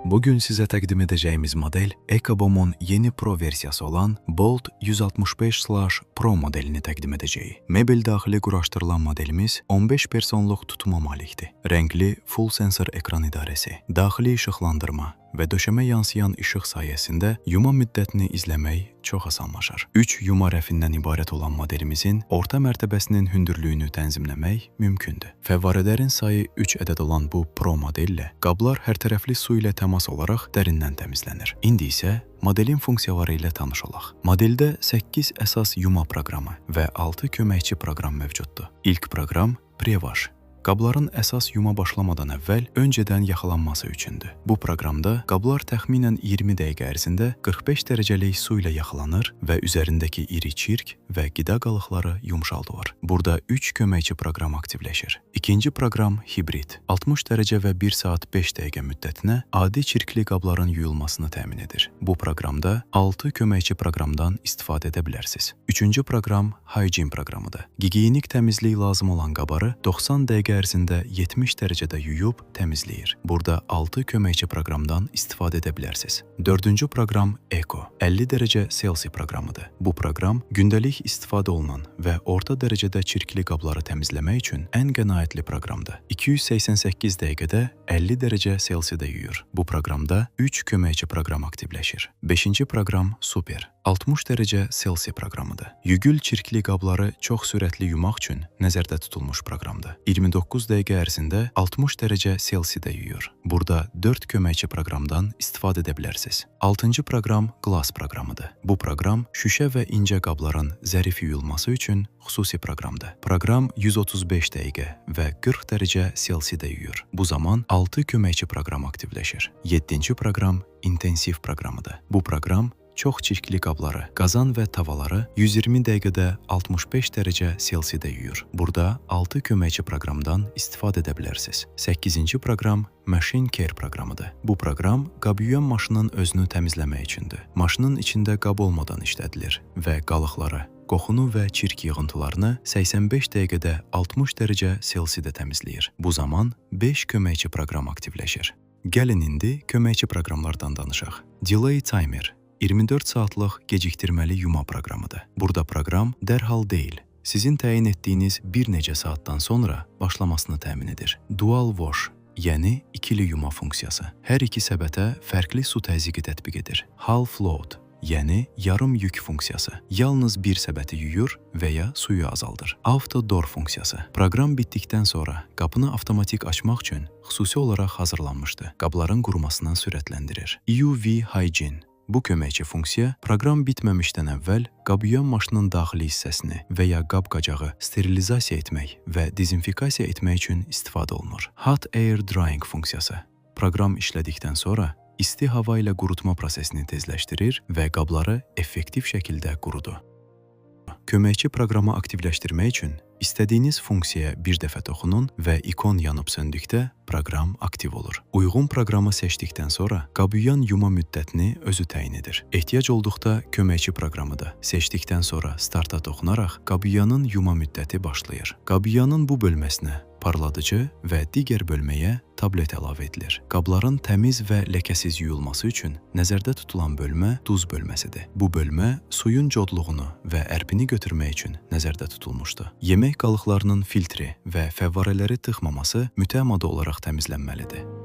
Bugün sizə təqdim edəcəyimiz model EcoBoom-un yeni Pro versiyası olan Bolt 165/Pro modelini təqdim edəcəyik. Mebel daxili quraşdırılan modelimiz 15 personluq tutuma malikdir. Rəngli full sensor ekran idarəsi, daxili işıqlandırma və döşəmə yansıyan işıq sayəsində yuma müddətini izləmək çox asanlaşır. 3 yuma rəfindən ibarət olan modelimizin orta mərtəbəsinin hündürlüyünü tənzimləmək mümkündür. Fəvvarələrin sayı 3 ədəd olan bu Pro modellə qablar hərtərəfli su ilə təmas olaraq dərindən təmizlənir. İndi isə modelin funksiyaları ilə tanış olaq. Modeldə 8 əsas yuma proqramı və 6 köməkçi proqram mövcuddur. İlk proqram Prewash. Qabların əsas yuma başlamadan əvvəl öncədən yaxalanması üçündür. Bu proqramda qablar təxminən 20 dəqiqə ərzində 45 dərəcəlik su ilə yaxalanır və üzərindəki iri çirk və qida qalıqları yumşaldılır. Burada 3 köməkçi proqram aktivləşir. İkinci proqram Hibrid. 60 dərəcə və 1 saat 5 dəqiqə müddətinə adi çirkli qabların yuyulmasını təmin edir. Bu proqramda 6 köməkçi proqramdan istifadə edə bilərsiniz. Üçüncü proqram Hygiene proqramıdır. Gigiyenik təmizlik lazım olan qabarı 90 dəqiqə ərzində 70 dərəcədə yuyub təmizləyir. Burada 6 köməkçi proqramdan istifadə edə bilərsiniz. Dördüncü proqram Eco, 50 dərəcə Celsius proqramıdır. Bu proqram gündəlik istifadə olunan və orta dərəcədə çirkli qabları təmizləmək üçün ən qənaətli proqramdır. 288 dəqiqədə 50 dərəcə Celsiusdə yuyur. Bu proqramda 3 köməkçi proqram aktivləşir. 5-ci proqram Super, 60 dərəcə Celsius proqramıdır. Yügül çirkli qabları çox sürətli yumaq üçün nəzərdə tutulmuş proqramdır. 29 dəqiqə ərzində 60 dərəcə Celsiusdə yuyur. Burada 4 köməkçi proqramdan istifadə edə bilərsiniz. 6-cı proqram Glass proqramıdır. Bu proqram şüşə və incə qabların zərif yuyulması üçün xüsusi proqramdır. Proqram 135 dəqiqə və 40 dərəcə Celsiusdə yuyur. Bu zaman 6 köməkçi proqram aktivləşir. 7-ci proqram intensiv proqramıdır. Bu proqram çox çirkli qabları, qazan və tavaları 120 dəqiqədə 65 dərəcə Celsiusdə yuyur. Burada 6 köməkçi proqramdan istifadə edə bilərsiniz. 8-ci proqram Machine Care proqramıdır. Bu proqram qab yuyan maşının özünü təmizləmək üçündür. Maşının içində qab olmadan işlədilir və qalıqları, qoxunu və çirk yığıntılarını 85 dəqiqədə 60 dərəcə Celsiusdə təmizləyir. Bu zaman 5 köməkçi proqram aktivləşir. Gəlin indi köməkçi proqramlardan danışaq. Delay Timer 24 saatlıq gecikdirməli yuma proqramıdır. Burada proqram dərhal deyil, sizin təyin etdiyiniz bir neçə saatdan sonra başlamasını təmin edir. Dual Wash, yəni ikili yuma funksiyası. Hər iki səbətə fərqli su təzyiqi tətbiq edir. Half Load, yəni yarım yük funksiyası. Yalnız bir səbəti yuyur və ya suyu azaldır. Auto Door funksiyası. Proqram bitdikdən sonra qapını avtomatik açmaq üçün xüsusi olaraq hazırlanmışdır. Qabların qurumasını sürətləndirir. UV Hygiene. Bu köməkçi funksiya proqram bitməmişdən əvvəl qab yuyan maşının daxili hissəsini və ya qab-qacağı sterilizasiya etmək və dezinfikasiya etmək üçün istifadə olunur. Hot Air Drying funksiyası. Proqram işlədikdən sonra isti hava ilə qurutma prosesini tezləşdirir və qabları effektiv şəkildə qurudur. Köməkçi proqramı aktivləşdirmək üçün istədiyiniz funksiyaya bir dəfə toxunun və ikon yanıb söndükdə proqram aktiv olur. Uyğun proqramı seçdikdən sonra qab yuyan yuma müddətini özü təyin edir. Ehtiyac olduqda köməkçi proqramı da seçdikdən sonra starta toxunaraq qab yuyanın yuma müddəti başlayır. Qab yuyanın bu bölməsinə parladıcı və digər bölməyə tablet əlavə edilir. Qabların təmiz və ləkəsiz yuyulması üçün nəzərdə tutulan bölmə duz bölməsidir. Bu bölmə suyun codluğunu və ərpini götürmək üçün nəzərdə tutulmuşdur. Yemək qalıqlarının filtri və fəvvarələri tıxmaması mütəmadi olaraq təmizlənməlidir.